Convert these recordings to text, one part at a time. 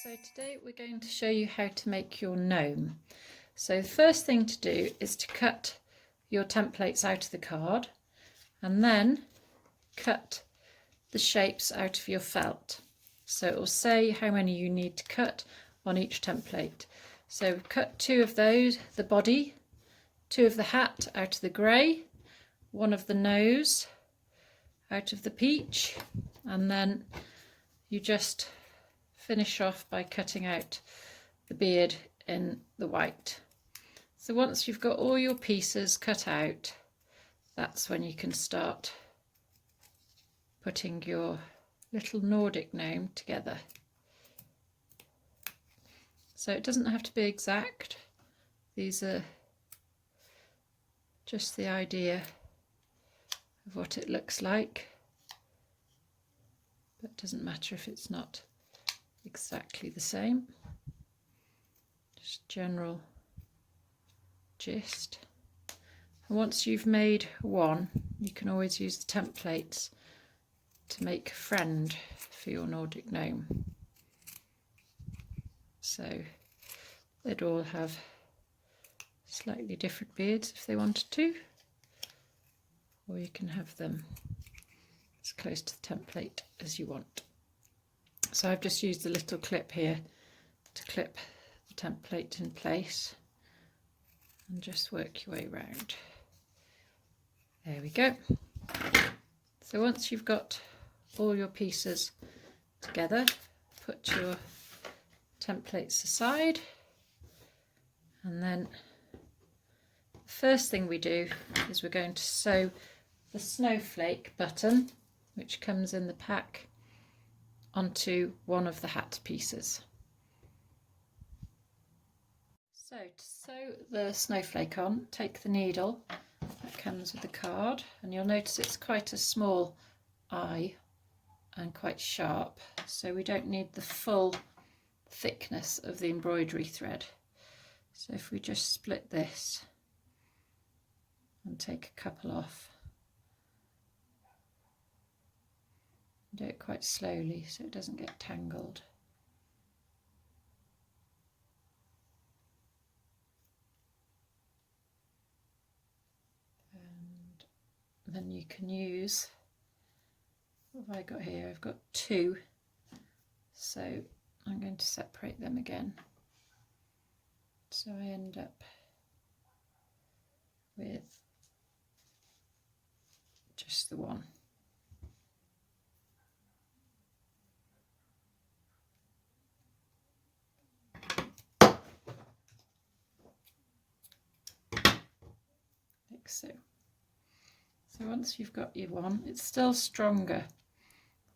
So today we're going to show you how to make your gnome. So the first thing to do is to cut your templates out of the card and then cut the shapes out of your felt. So it will say how many you need to cut on each template. So cut 2 of those, the body, 2 of the hat out of the grey, 1 of the nose out of the peach, and then you just finish off by cutting out the beard in the white. So once you've got all your pieces cut out, that's when you can start putting your little Nordic gnome together. So it doesn't have to be exact. These are just the idea of what it looks like, but it doesn't matter if it's not exactly the same. Just general gist. And once you've made one, you can always use the templates to make a friend for your Nordic gnome. So they'd all have slightly different beards if they wanted to, or you can have them as close to the template as you want. So I've just used a little clip here to clip the template in place and just work your way around. There we go. So once you've got all your pieces together, put your templates aside, and then the first thing we do is we're going to sew the snowflake button, which comes in the pack, onto one of the hat pieces. So to sew the snowflake on, take the needle that comes with the card, and you'll notice it's quite a small eye and quite sharp, so we don't need the full thickness of the embroidery thread. So if we just split this and take a couple off, do it quite slowly so it doesn't get tangled. And then you can use, what have I got here? I've got 2, so I'm going to separate them again. So I end up with just the one. Like so. So once you've got your one, it's still stronger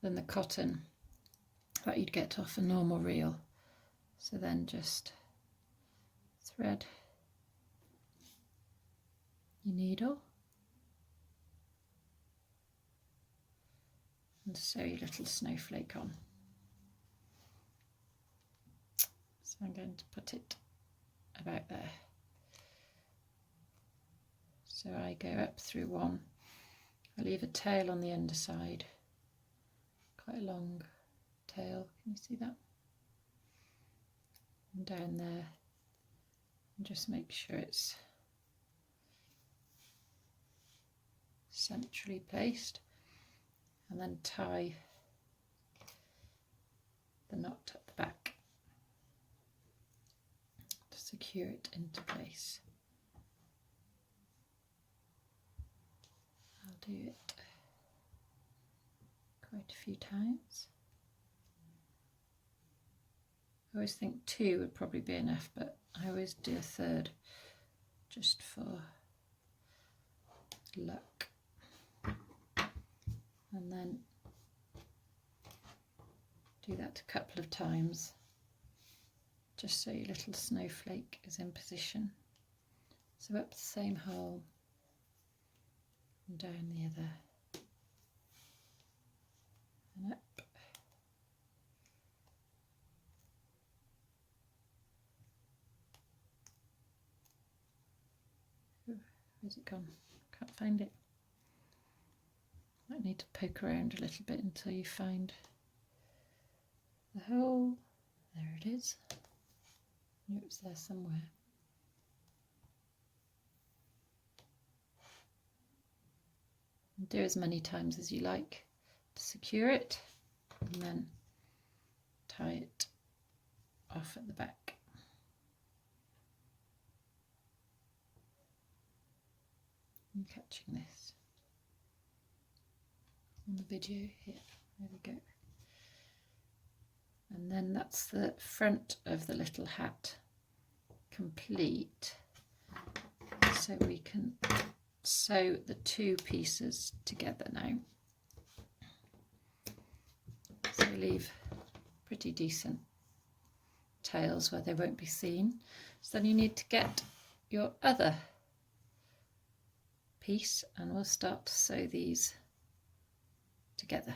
than the cotton that you'd get off a normal reel. So then just thread your needle and sew your little snowflake on. So I'm going to put it about there. So I go up through one. I leave a tail on the underside, quite a long tail, can you see that? And down there, and just make sure it's centrally placed, and then tie the knot at the back to secure it into place. I'll do it quite a few times. I always think 2 would probably be enough, but I always do a third just for luck. And then do that a couple of times, just so your little snowflake is in position. So up the same hole and down the other, and up. Where's it gone? Can't find it. Might need to poke around a little bit until you find the hole, There it is. I knew it was there somewhere. And do as many times as you like to secure it, and then tie it off at the back. I'm catching this on the video here. There we go. And then that's the front of the little hat complete. So we can sew the two pieces together now. So leave pretty decent tails where they won't be seen. So then you need to get your other piece, and we'll start to sew these together.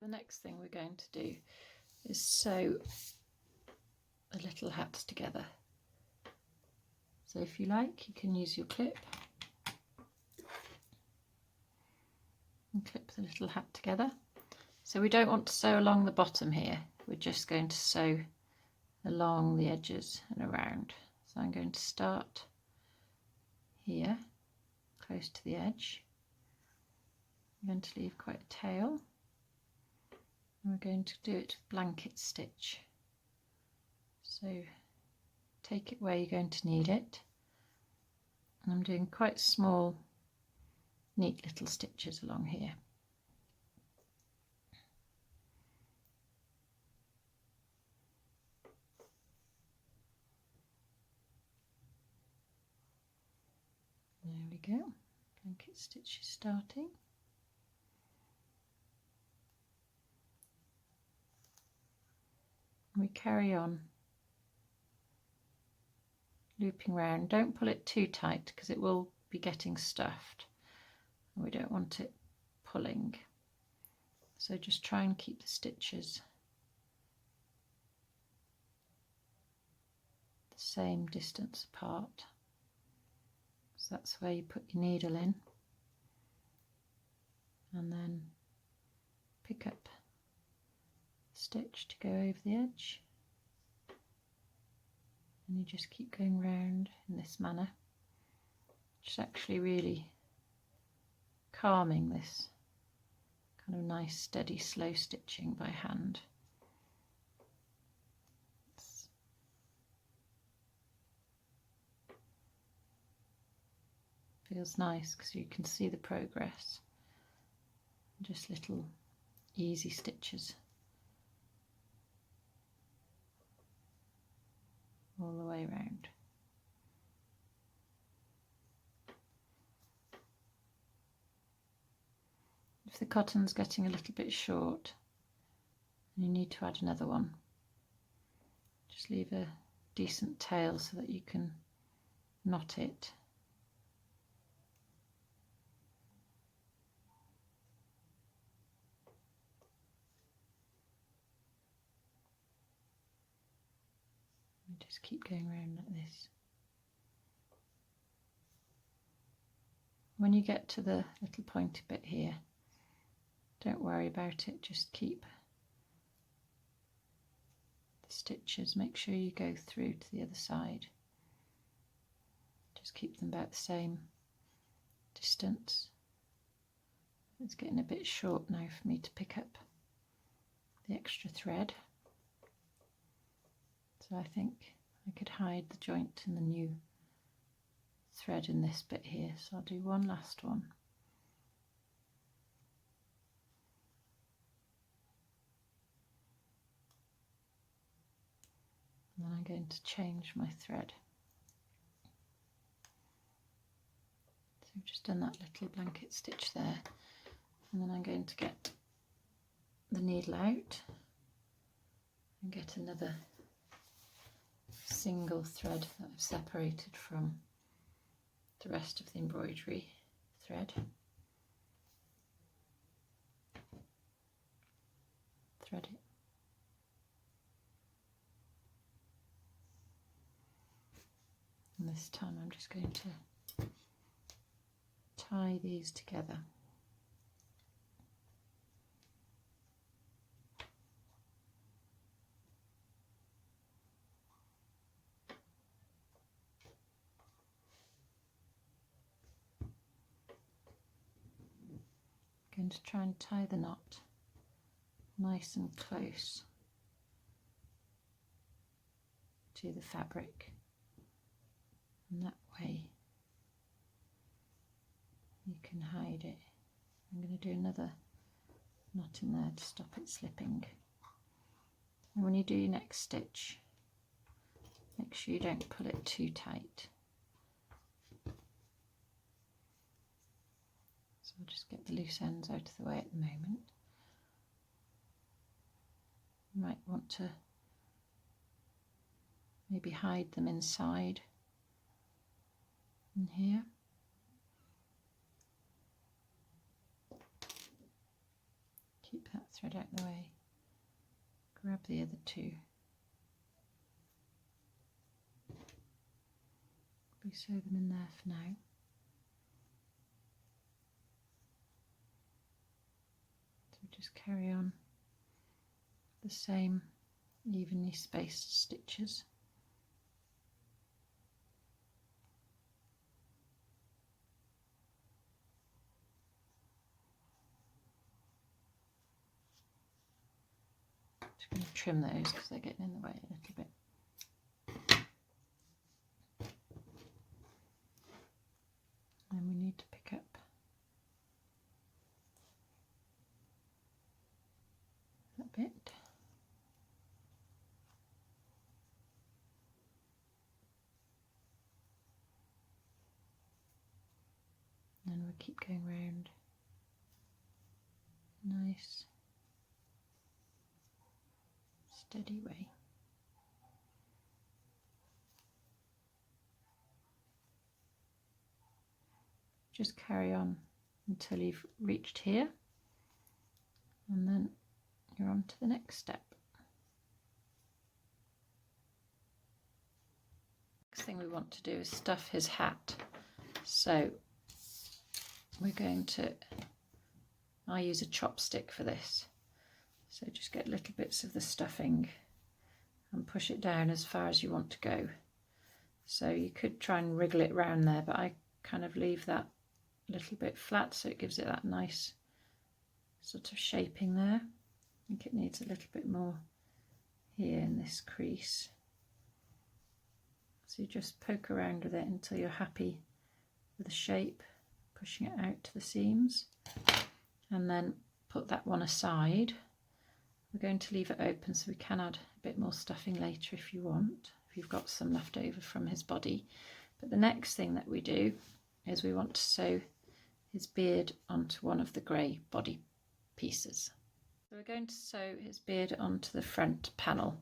The next thing we're going to do is sew the little hats together. So if you like, you can use your clip and clip the little hat together. So we don't want to sew along the bottom here, we're just going to sew along the edges and around. So I'm going to start here, close to the edge. I'm going to leave quite a tail. And we're going to do it blanket stitch. So take it where you're going to need it. And I'm doing quite small, neat little stitches along here. There we go, blanket stitch is starting. We carry on looping round. Don't pull it too tight because it will be getting stuffed and we don't want it pulling. So just try and keep the stitches the same distance apart. So that's where you put your needle in, and then pick up the stitch to go over the edge, and you just keep going round in this manner, just actually really calming this kind of nice steady slow stitching by hand. Feels nice because you can see the progress, just little easy stitches all the way around. If the cotton's getting a little bit short and you need to add another one, just leave a decent tail so that you can knot it. Just keep going around like this. When you get to the little pointy bit here, don't worry about it, just keep the stitches, make sure you go through to the other side. Just keep them about the same distance. It's getting a bit short now for me to pick up the extra thread. So I think I could hide the joint in the new thread in this bit here. So I'll do one last one. And then I'm going to change my thread. So I've just done that little blanket stitch there. And then I'm going to get the needle out and get another single thread that I've separated from the rest of the embroidery thread. Thread it. And this time I'm just going to tie these together. Going to try and tie the knot nice and close to the fabric, and that way you can hide it. I'm going to do another knot in there to stop it slipping. And when you do your next stitch, make sure you don't pull it too tight. So I'll just get the loose ends out of the way at the moment. You might want to maybe hide them inside in here. Keep that thread out of the way. Grab the other two. We sew them in there for now. So just carry on the same evenly spaced stitches. Just going to trim those because they're getting in the way a little bit. And we need to pick up that bit. And we'll keep going round. Nice, steady way. Just carry on until you've reached here, and then you're on to the next step. Next thing we want to do is stuff his hat. So we're going to, I use a chopstick for this. So just get little bits of the stuffing and push it down as far as you want to go. So you could try and wriggle it round there, but I kind of leave that a little bit flat so it gives it that nice sort of shaping there. I think it needs a little bit more here in this crease. So you just poke around with it until you're happy with the shape, pushing it out to the seams, and then put that one aside. We're going to leave it open so we can add a bit more stuffing later if you want, if you've got some left over from his body. But the next thing that we do is we want to sew his beard onto one of the grey body pieces. So we're going to sew his beard onto the front panel.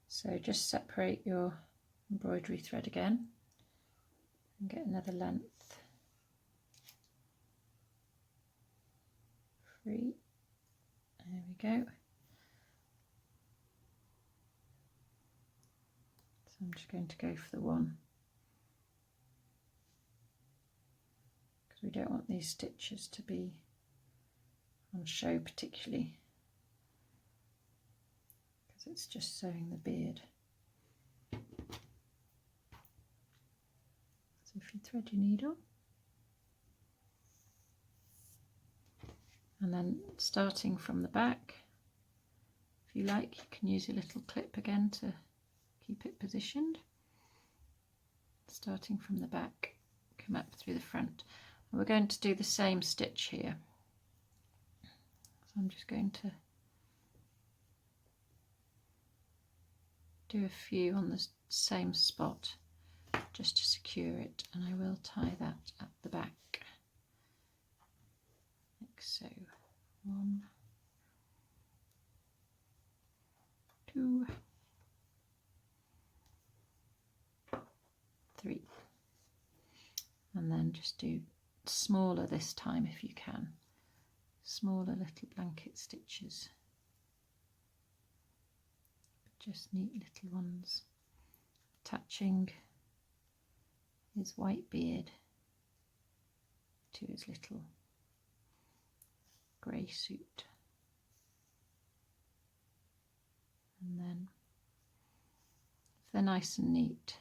So just separate your embroidery thread again and get another length free. There we go. So I'm just going to go for the one, because we don't want these stitches to be on show particularly, because it's just sewing the beard. So if you thread your needle, and then starting from the back, if you like, you can use your little clip again to keep it positioned. Starting from the back, come up through the front. And we're going to do the same stitch here. So I'm just going to do a few on the same spot just to secure it, and I will tie that at the back like so. 1, 2, 3, and then just do smaller this time if you can, smaller little blanket stitches, but just neat little ones, attaching his white beard to his little grey suit. And then if they're nice and neat,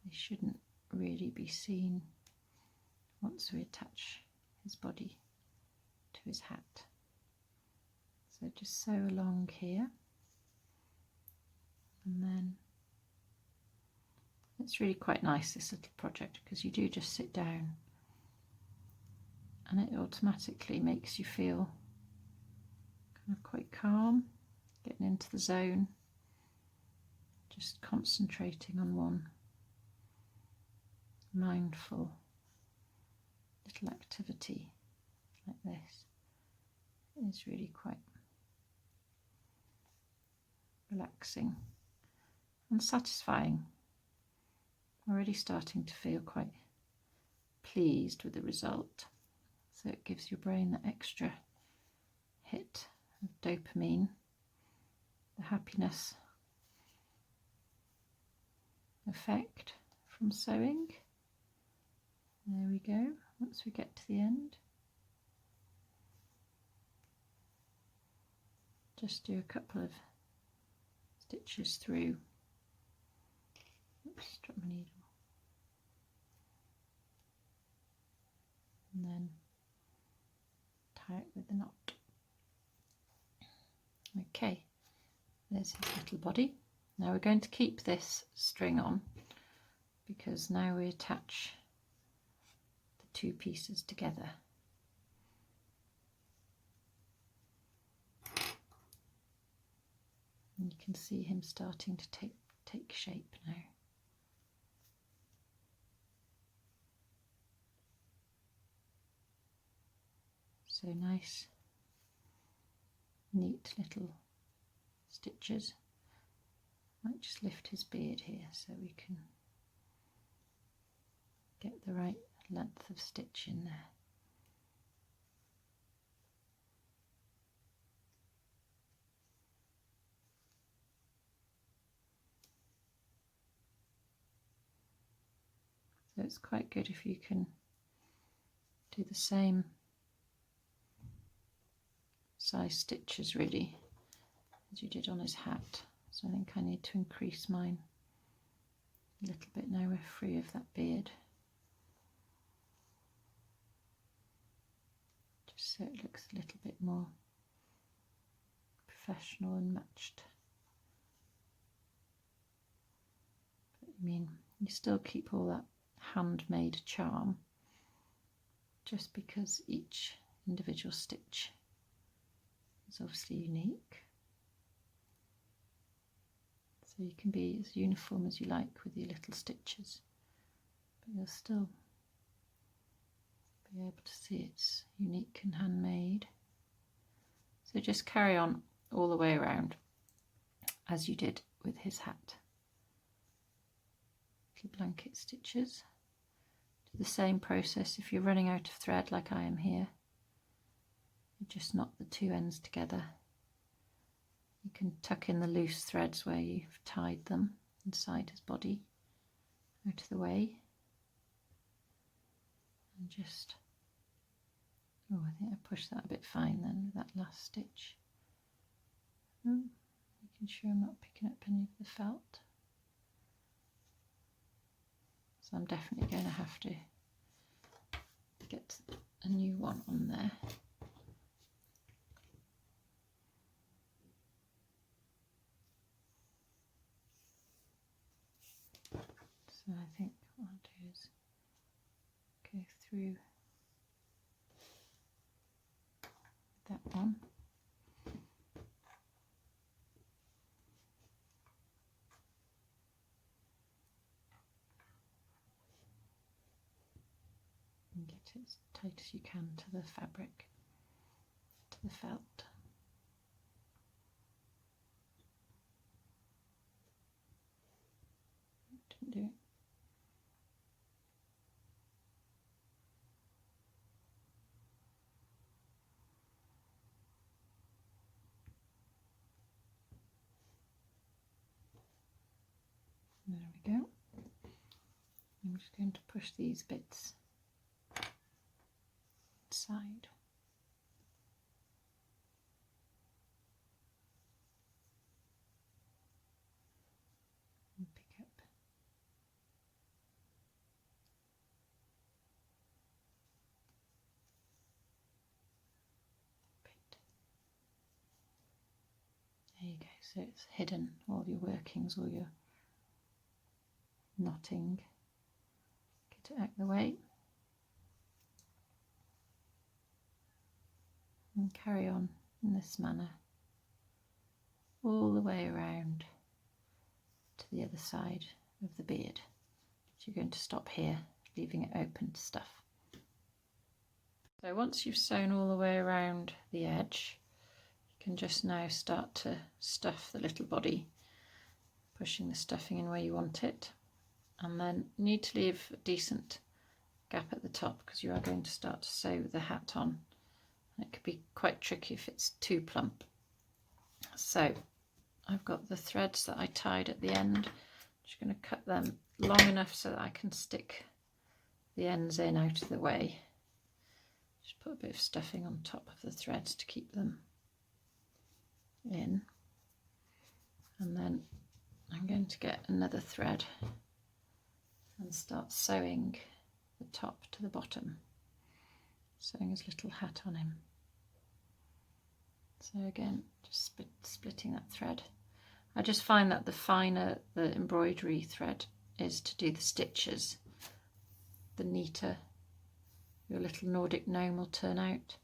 they shouldn't really be seen once we attach his body to his hat. So just sew along here, and then it's really quite nice, this little project, because you do just sit down and it automatically makes you feel kind of quite calm, getting into the zone, just concentrating on one mindful little activity like this. It is really quite relaxing and satisfying. Already starting to feel quite pleased with the result. So it gives your brain that extra hit of dopamine, the happiness effect from sewing. There we go, once we get to the end. Just do a couple of stitches through. Oops, dropped my needle. And then tie it with the knot. Okay, there's his little body. Now we're going to keep this string on because now we attach the two pieces together. And you can see him starting to take shape now. So nice, neat little stitches. Might just lift his beard here so we can get the right length of stitch in there. So it's quite good if you can do the same size stitches really as you did on his hat. So I think I need to increase mine a little bit now we're free of that beard, just so it looks a little bit more professional and matched. But I mean, you still keep all that handmade charm, just because each individual stitch is obviously unique. So you can be as uniform as you like with your little stitches, but you'll still be able to see it's unique and handmade. So just carry on all the way around as you did with his hat. Little blanket stitches. Do the same process if you're running out of thread like I am here. You just knot the two ends together. You can tuck in the loose threads where you've tied them inside his body out of the way. And just, oh, I think I pushed that a bit fine then with that last stitch. Oh, making sure I'm not picking up any of the felt. So I'm definitely going to have to get a new one on there. So I think what I'll do is go through that one. And get it as tight as you can to the fabric, to the felt. Didn't do it. There we go. I'm just going to push these bits inside. And pick up you go, so it's hidden, all your workings, all your knotting. Get it out of the way. And carry on in this manner all the way around to the other side of the beard. So you're going to stop here, leaving it open to stuff. So once you've sewn all the way around the edge, you can just now start to stuff the little body, pushing the stuffing in where you want it, and then you need to leave a decent gap at the top because you are going to start to sew the hat on. It could be quite tricky if it's too plump. So I've got the threads that I tied at the end. I'm just going to cut them long enough so that I can stick the ends in out of the way. Just put a bit of stuffing on top of the threads to keep them in. And then I'm going to get another thread and start sewing the top to the bottom, sewing his little hat on him. So again, just splitting that thread. I just find that the finer the embroidery thread is to do the stitches, the neater your little Nordic gnome will turn out.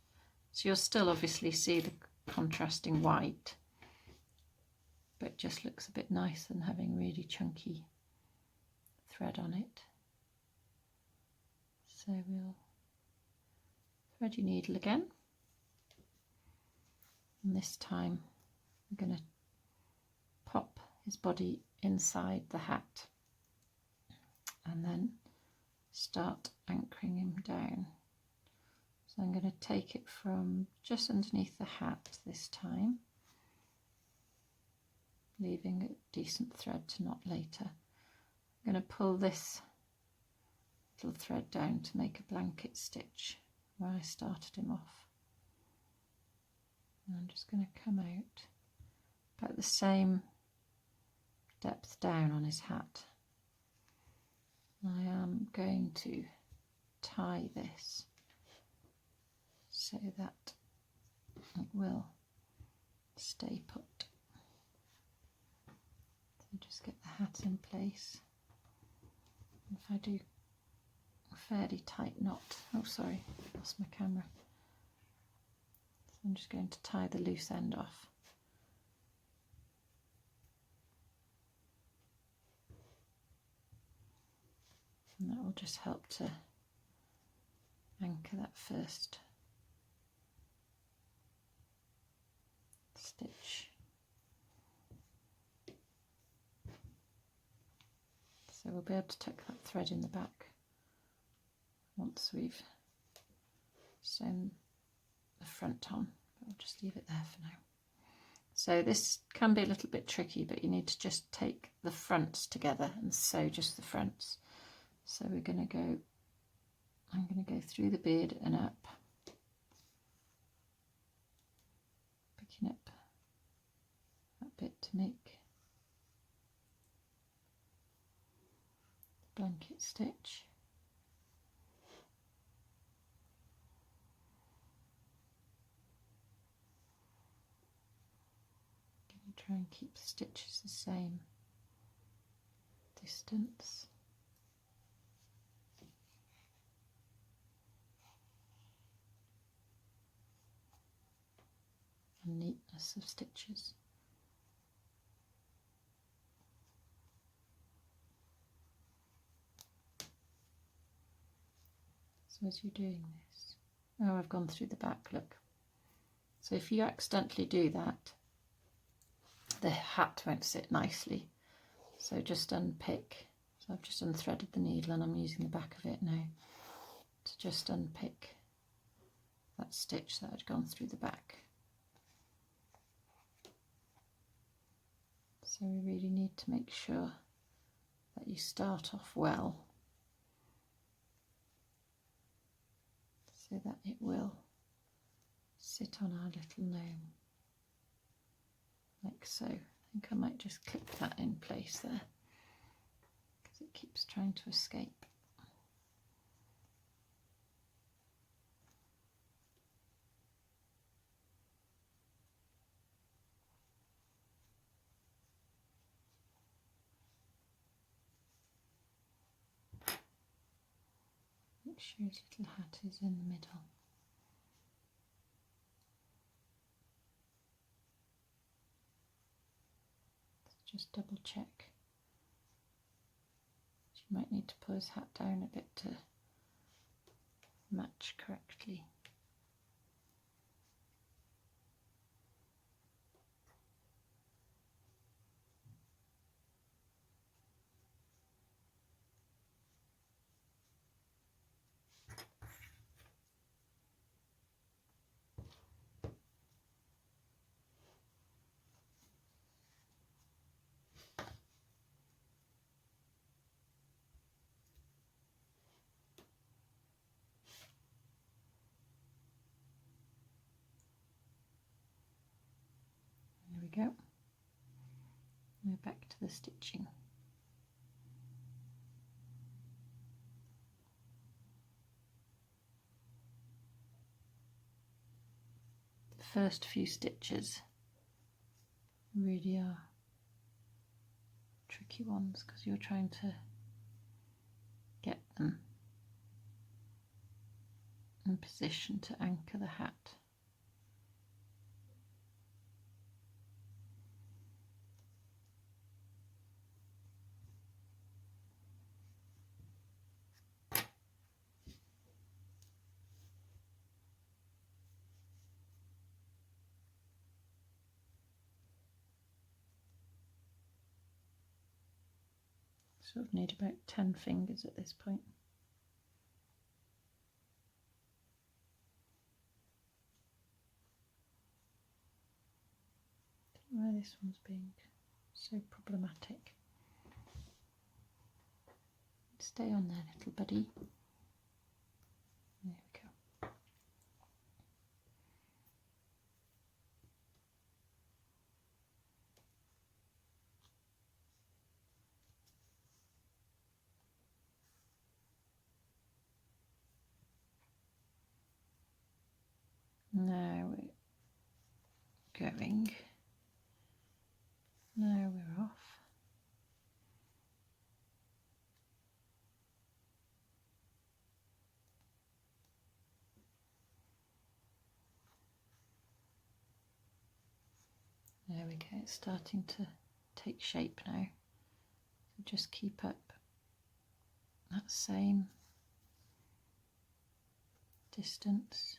So you'll still obviously see the contrasting white, but it just looks a bit nicer than having really chunky thread on it. So we'll thread your needle again, and this time I'm going to pop his body inside the hat and then start anchoring him down. So I'm going to take it from just underneath the hat this time, leaving a decent thread to knot later. I'm going to pull this little thread down to make a blanket stitch where I started him off. And I'm just going to come out about the same depth down on his hat. I am going to tie this so that it will stay put. So just get the hat in place. If I do a fairly tight knot, oh sorry, I lost my camera. So I'm just going to tie the loose end off. And that will just help to anchor that first stitch. So we'll be able to tuck that thread in the back once we've sewn the front on, but I'll just leave it there for now. So this can be a little bit tricky, but you need to just take the fronts together and sew just the fronts. So I'm going to go through the beard and up, picking up that bit to make the blanket stitch. Going to try and keep the stitches the same distance. And neatness of stitches. So as you're doing this, oh, I've gone through the back, look. So if you accidentally do that, the hat won't sit nicely. So just unpick. So I've just unthreaded the needle and I'm using the back of it now to just unpick that stitch that had gone through the back. So we really need to make sure that you start off well so that it will sit on our little gnome like so. I think I might just clip that in place there because it keeps trying to escape. Make sure his little hat is in the middle. Just double check. You might need to pull his hat down a bit to match correctly. There we go. Now back to the stitching. The first few stitches really are tricky ones because you're trying to get them in position to anchor the hat. Sort of need about 10 fingers at this point. I don't know why this one's being so problematic. Stay on there, little buddy. There we go. Now we're going. Now we're off. There we go, it's starting to take shape now. So just keep up that same distance.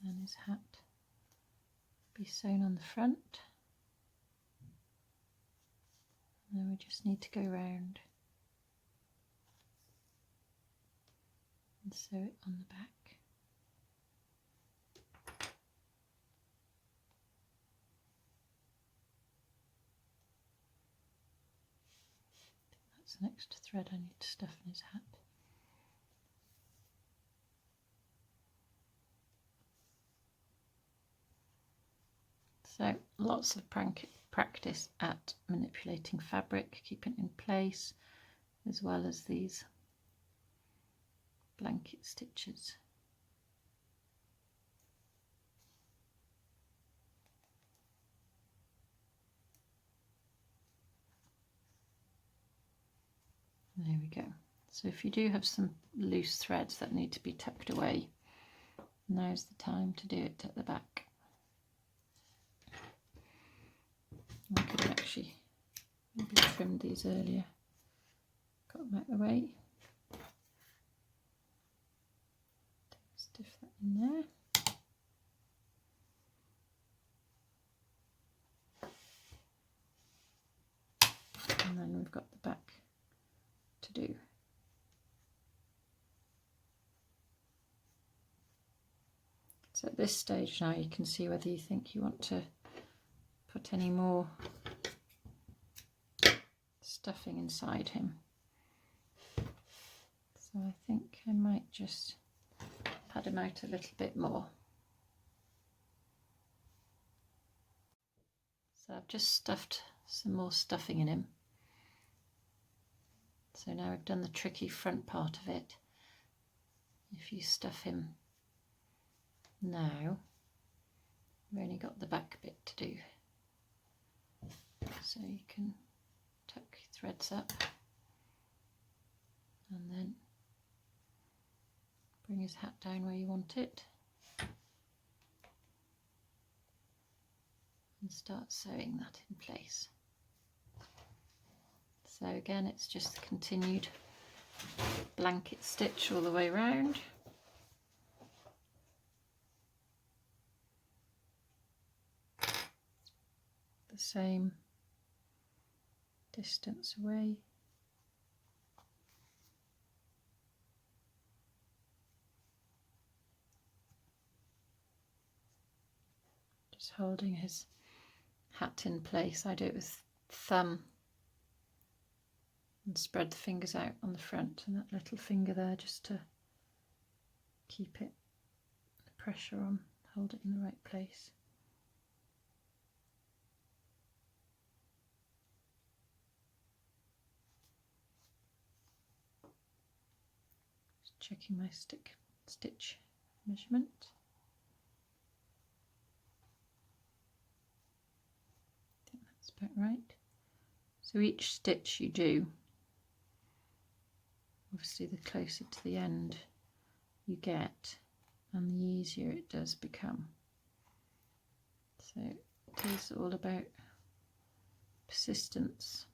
And his hat be sewn on the front. And then we just need to go round and sew it on the back. That's an extra thread I need to stuff in his hat. So lots of practice at manipulating fabric, keeping it in place, as well as these blanket stitches. There we go. So if you do have some loose threads that need to be tucked away, now's the time to do it at the back. I could have actually maybe trimmed these earlier. Got them out of the way. Stiff that in there. And then we've got the back to do. So at this stage now you can see whether you think you want to put any more stuffing inside him. So I think I might just pad him out a little bit more. So I've just stuffed some more stuffing in him. So now I've done the tricky front part of it. if you stuff him now, you've only got the back bit to do. So you can tuck your threads up and then bring his hat down where you want it and start sewing that in place. So again, it's just the continued blanket stitch all the way around. The same distance away. Just holding his hat in place. I do it with thumb and spread the fingers out on the front and that little finger there just to keep it, the pressure on, hold it in the right place. Just checking my stitch measurement. I think that's about right. So each stitch you do, obviously the closer to the end you get and the easier it does become. So it is all about persistence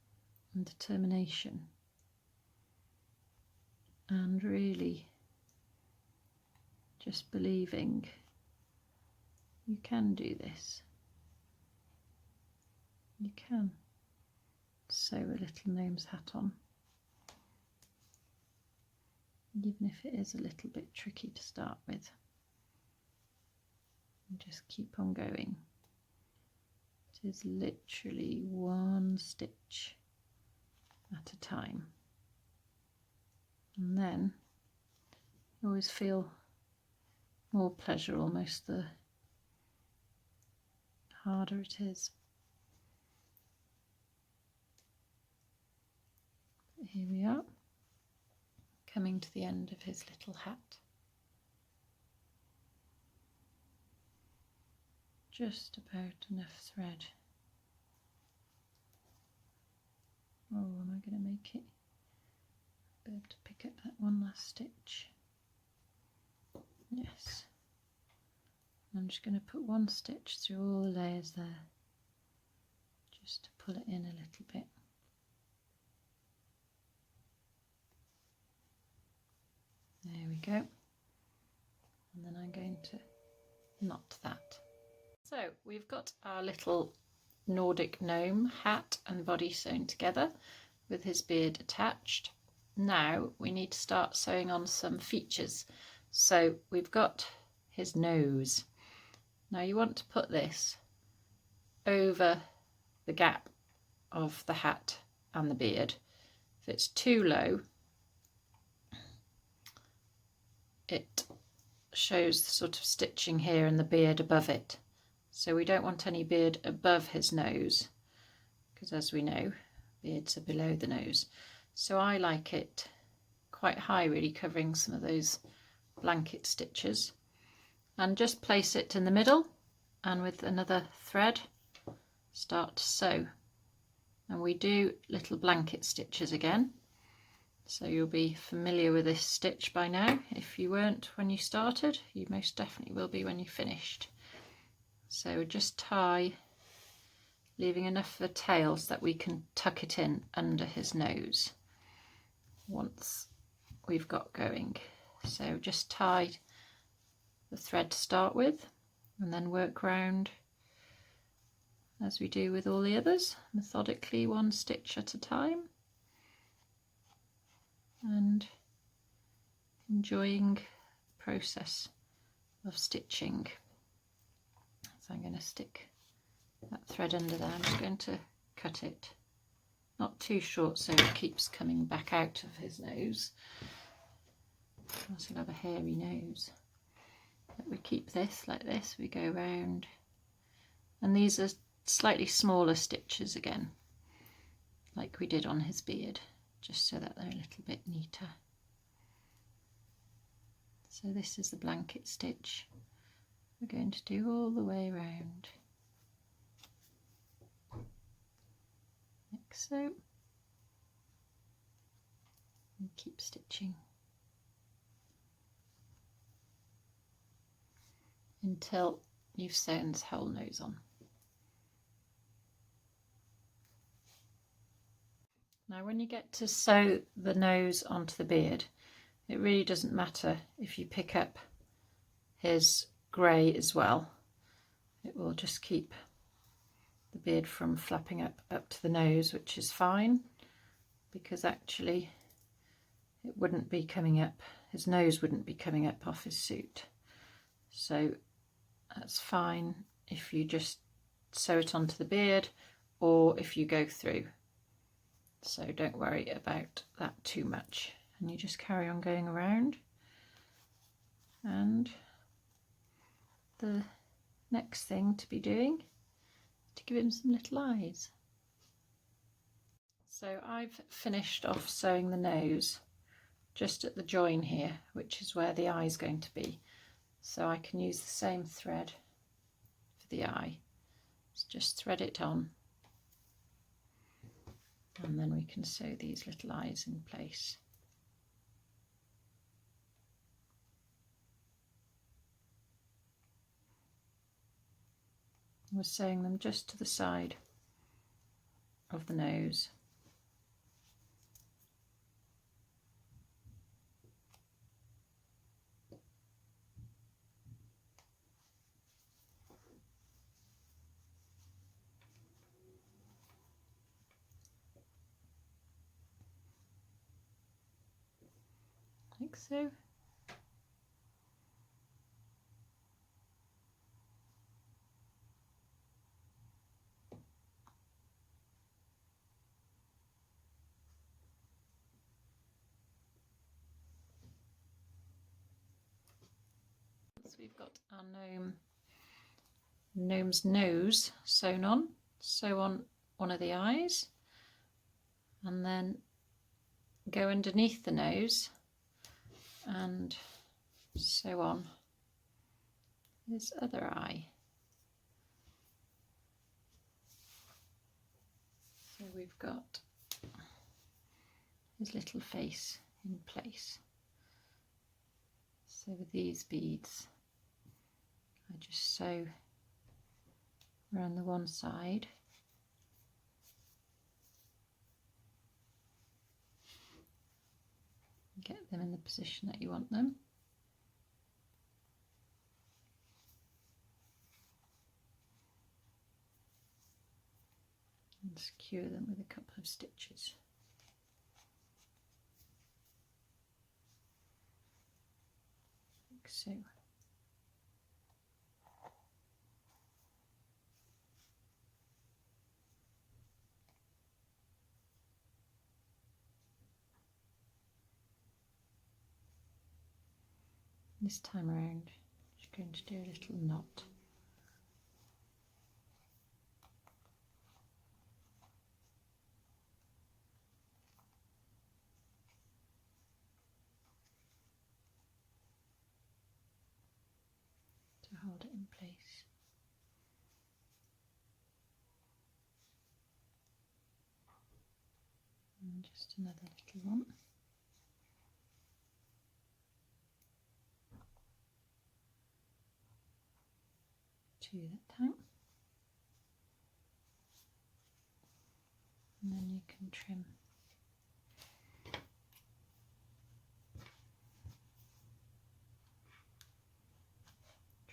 and determination and really just believing you can do this. You can sew a little gnome's hat on, even if it is a little bit tricky to start with, and just keep on going. It is literally one stitch at a time, and then you always feel more pleasure almost the harder it is. But here we are, coming to the end of his little hat. Just about enough thread. Oh, am I going to make it? Be able to pick up that one last stitch. Yes. I'm just going to put one stitch through all the layers there, just to pull it in a little bit. There we go. And then I'm going to knot that. So we've got our little Nordic gnome hat and body sewn together with his beard attached. Now we need to start sewing on some features. So we've got his nose. Now you want to put this over the gap of the hat and the beard. If it's too low, it shows the sort of stitching here and the beard above it. So we don't want any beard above his nose, because as we know, beards are below the nose. So I like it quite high, really covering some of those blanket stitches. And just place it in the middle and with another thread start to sew. And we do little blanket stitches again. So you'll be familiar with this stitch by now. If you weren't when you started, you most definitely will be when you finished. So just tie, leaving enough of a tail so that we can tuck it in under his nose once we've got going. So just tie the thread to start with and then work round as we do with all the others, methodically, one stitch at a time, and enjoying the process of stitching. So I'm going to stick that thread under there. I'm just going to cut it not too short so it keeps coming back out of his nose. Else he'll have a hairy nose. But we keep this like this, we go round, and these are slightly smaller stitches again, like we did on his beard, just so that they're a little bit neater. So this is the blanket stitch. We're going to do all the way around, like so, and keep stitching until you've sewn this whole nose on. Now when you get to sew the nose onto the beard, it really doesn't matter if you pick up his grey as well. It will just keep the beard from flapping up to the nose, which is fine, because actually it wouldn't be coming up, his nose wouldn't be coming up off his suit. So that's fine if you just sew it onto the beard or if you go through. So don't worry about that too much, and you just carry on going around. And the next thing to be doing is to give him some little eyes. So I've finished off sewing the nose just at the join here, which is where the eye is going to be. So I can use the same thread for the eye. So just thread it on, and then we can sew these little eyes in place. We're sewing them just to the side of the nose. Like so. So we've got our gnome's nose sewn on. Sew on one of the eyes and then go underneath the nose and sew on his other eye. So we've got his little face in place. So with these beads, I just sew around the one side, get them in the position that you want them, and secure them with a couple of stitches. Like so. This time around, just going to do a little knot. To hold it in place. And just another little one. Two that time. And then you can trim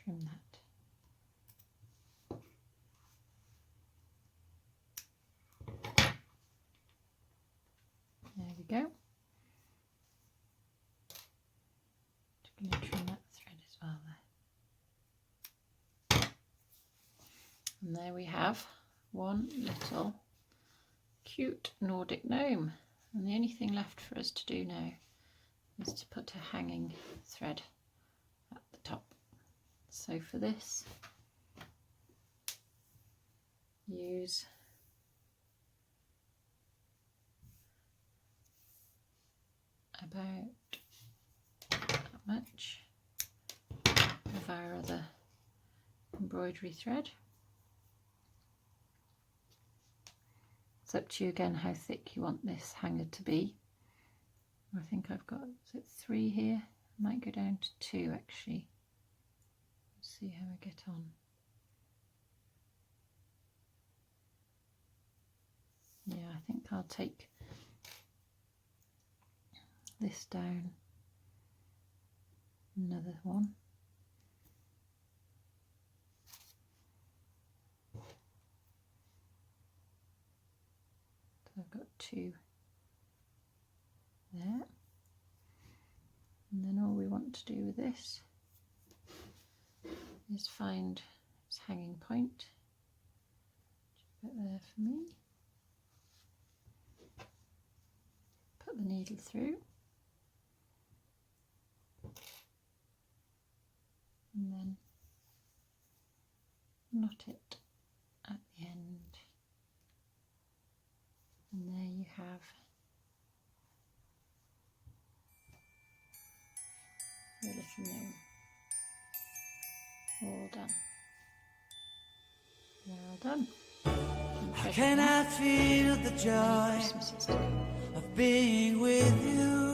that. There we go. Just going to trim that thread as well there. And there we have one little cute Nordic gnome. And the only thing left for us to do now is to put a hanging thread at the top. So for this, use about that much of our other embroidery thread. It's up to you again how thick you want this hanger to be. I think I've got, is it 3 here? I might go down to 2 actually. Let's see how I get on. Yeah, I think I'll take this down another one. So I've got 2 there. And then all we want to do with this is find its hanging point. Just put there for me. Put the needle through. And then knot it at the end. And there you have your little gnome. All done. They're all done. How can I feel the joy of being with you?